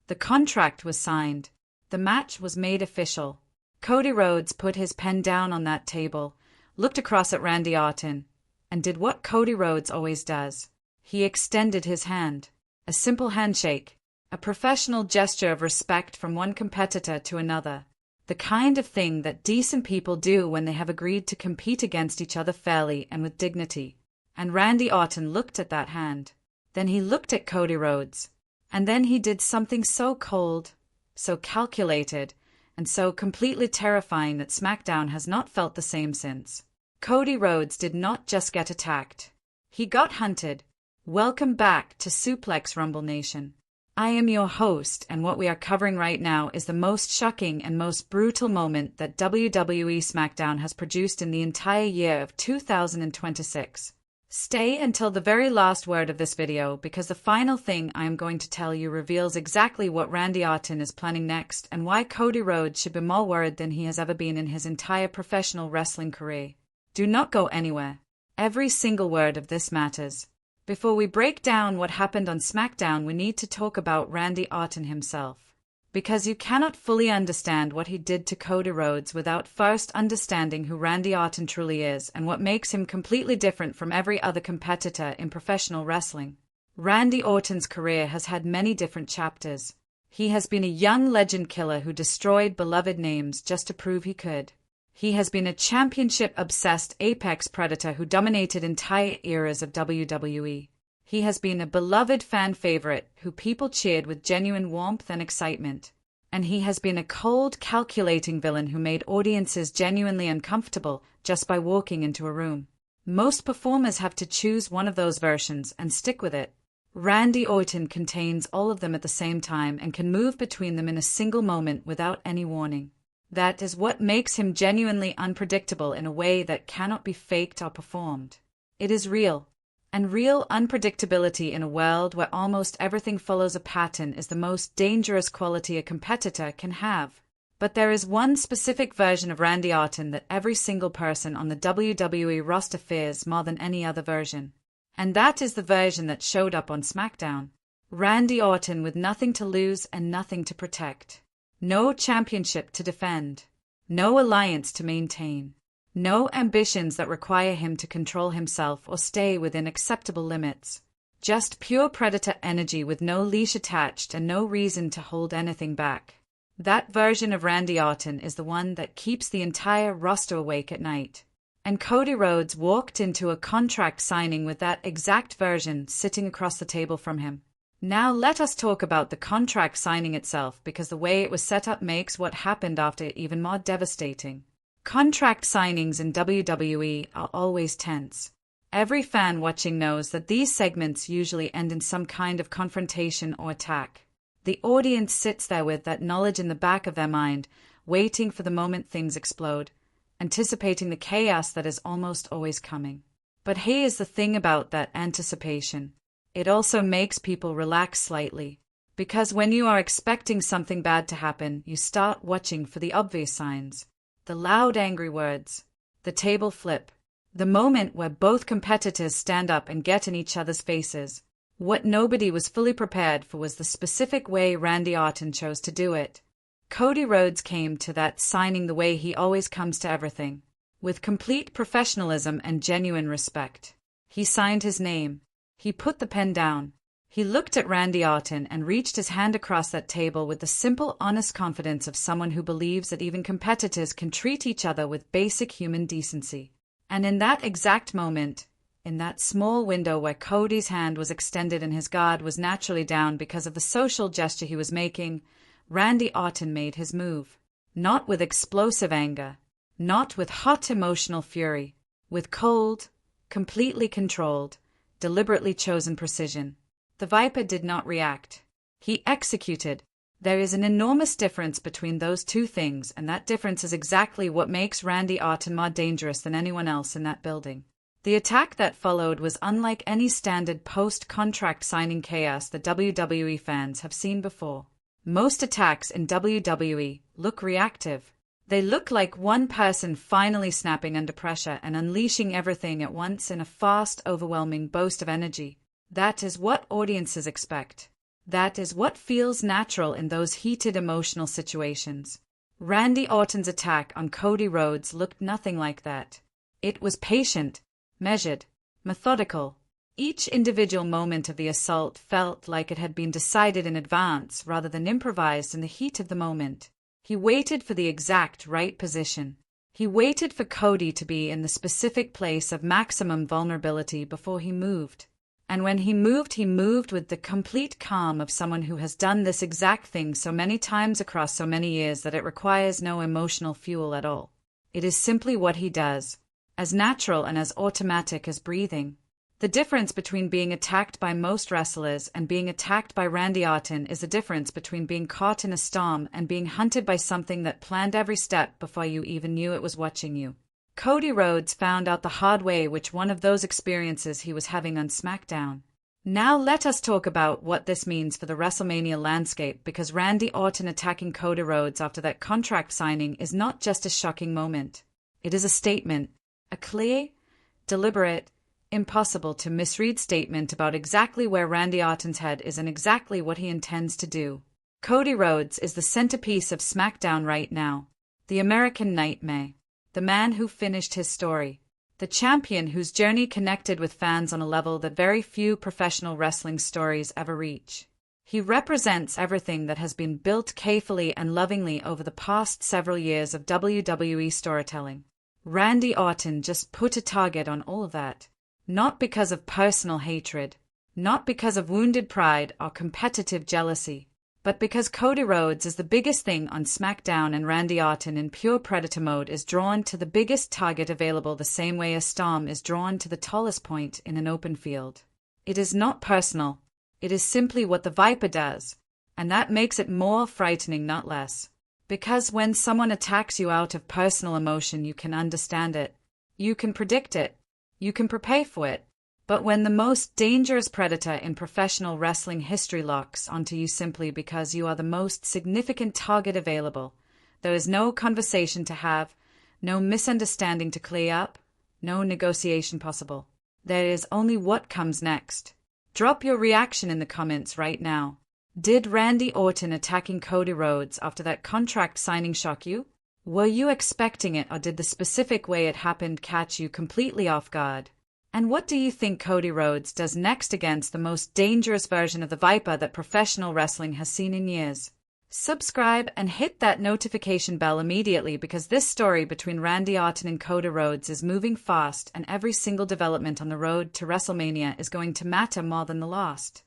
The contract was signed. The match was made official. Cody Rhodes put his pen down on that table, looked across at Randy Orton, and did what Cody Rhodes always does. He extended his hand. A simple handshake. A professional gesture of respect from one competitor to another. The kind of thing that decent people do when they have agreed to compete against each other fairly and with dignity. And Randy Orton looked at that hand. Then he looked at Cody Rhodes. And then he did something so cold, so calculated, and so completely terrifying that SmackDown has not felt the same since. Cody Rhodes did not just get attacked. He got hunted. Welcome back to Suplex Rumble Nation. I am your host, and what we are covering right now is the most shocking and most brutal moment that WWE SmackDown has produced in the entire year of 2026. Stay until the very last word of this video because the final thing I am going to tell you reveals exactly what Randy Orton is planning next and why Cody Rhodes should be more worried than he has ever been in his entire professional wrestling career. Do not go anywhere. Every single word of this matters. Before we break down what happened on SmackDown, we need to talk about Randy Orton himself. Because you cannot fully understand what he did to Cody Rhodes without first understanding who Randy Orton truly is and what makes him completely different from every other competitor in professional wrestling. Randy Orton's career has had many different chapters. He has been a young legend killer who destroyed beloved names just to prove he could. He has been a championship-obsessed apex predator who dominated entire eras of WWE. He has been a beloved fan favorite who people cheered with genuine warmth and excitement. And he has been a cold, calculating villain who made audiences genuinely uncomfortable just by walking into a room. Most performers have to choose one of those versions and stick with it. Randy Orton contains all of them at the same time and can move between them in a single moment without any warning. That is what makes him genuinely unpredictable in a way that cannot be faked or performed. It is real. And real unpredictability in a world where almost everything follows a pattern is the most dangerous quality a competitor can have. But there is one specific version of Randy Orton that every single person on the WWE roster fears more than any other version. And that is the version that showed up on SmackDown. Randy Orton with nothing to lose and nothing to protect. No championship to defend. No alliance to maintain. No ambitions that require him to control himself or stay within acceptable limits. Just pure predator energy with no leash attached and no reason to hold anything back. That version of Randy Orton is the one that keeps the entire roster awake at night. And Cody Rhodes walked into a contract signing with that exact version sitting across the table from him. Now let us talk about the contract signing itself because the way it was set up makes what happened after it even more devastating. Contract signings in WWE are always tense. Every fan watching knows that these segments usually end in some kind of confrontation or attack. The audience sits there with that knowledge in the back of their mind, waiting for the moment things explode, anticipating the chaos that is almost always coming. But here's the thing about that anticipation. It also makes people relax slightly. Because when you are expecting something bad to happen, you start watching for the obvious signs. The loud angry words. The table flip. The moment where both competitors stand up and get in each other's faces. What nobody was fully prepared for was the specific way Randy Orton chose to do it. Cody Rhodes came to that signing the way he always comes to everything. With complete professionalism and genuine respect. He signed his name. He put the pen down. He looked at Randy Orton and reached his hand across that table with the simple, honest confidence of someone who believes that even competitors can treat each other with basic human decency. And in that exact moment, in that small window where Cody's hand was extended and his guard was naturally down because of the social gesture he was making, Randy Orton made his move. Not with explosive anger. Not with hot emotional fury. With cold, completely controlled, deliberately chosen precision. The Viper did not react. He executed. There is an enormous difference between those two things, and that difference is exactly what makes Randy Orton more dangerous than anyone else in that building. The attack that followed was unlike any standard post-contract signing chaos the WWE fans have seen before. Most attacks in WWE look reactive. They look like one person finally snapping under pressure and unleashing everything at once in a fast, overwhelming burst of energy. That is what audiences expect. That is what feels natural in those heated emotional situations. Randy Orton's attack on Cody Rhodes looked nothing like that. It was patient, measured, methodical. Each individual moment of the assault felt like it had been decided in advance rather than improvised in the heat of the moment. He waited for the exact right position. He waited for Cody to be in the specific place of maximum vulnerability before he moved. And when he moved with the complete calm of someone who has done this exact thing so many times across so many years that it requires no emotional fuel at all. It is simply what he does, as natural and as automatic as breathing. The difference between being attacked by most wrestlers and being attacked by Randy Orton is the difference between being caught in a storm and being hunted by something that planned every step before you even knew it was watching you. Cody Rhodes found out the hard way which one of those experiences he was having on SmackDown. Now let us talk about what this means for the WrestleMania landscape, because Randy Orton attacking Cody Rhodes after that contract signing is not just a shocking moment. It is a statement, a clear, deliberate, impossible to misread statement about exactly where Randy Orton's head is and exactly what he intends to do. Cody Rhodes is the centerpiece of SmackDown right now. The American Nightmare. The man who finished his story. The champion whose journey connected with fans on a level that very few professional wrestling stories ever reach. He represents everything that has been built carefully and lovingly over the past several years of WWE storytelling. Randy Orton just put a target on all of that. Not because of personal hatred, not because of wounded pride or competitive jealousy, but because Cody Rhodes is the biggest thing on SmackDown and Randy Orton in pure predator mode is drawn to the biggest target available the same way a storm is drawn to the tallest point in an open field. It is not personal, it is simply what the Viper does, and that makes it more frightening, not less. Because when someone attacks you out of personal emotion, you can understand it, you can predict it, you can prepare for it. But when the most dangerous predator in professional wrestling history locks onto you simply because you are the most significant target available, there is no conversation to have, no misunderstanding to clear up, no negotiation possible. There is only what comes next. Drop your reaction in the comments right now. Did Randy Orton attacking Cody Rhodes after that contract signing shock you? Were you expecting it, or did the specific way it happened catch you completely off guard? And what do you think Cody Rhodes does next against the most dangerous version of the Viper that professional wrestling has seen in years? Subscribe and hit that notification bell immediately, because this story between Randy Orton and Cody Rhodes is moving fast, and every single development on the road to WrestleMania is going to matter more than the last.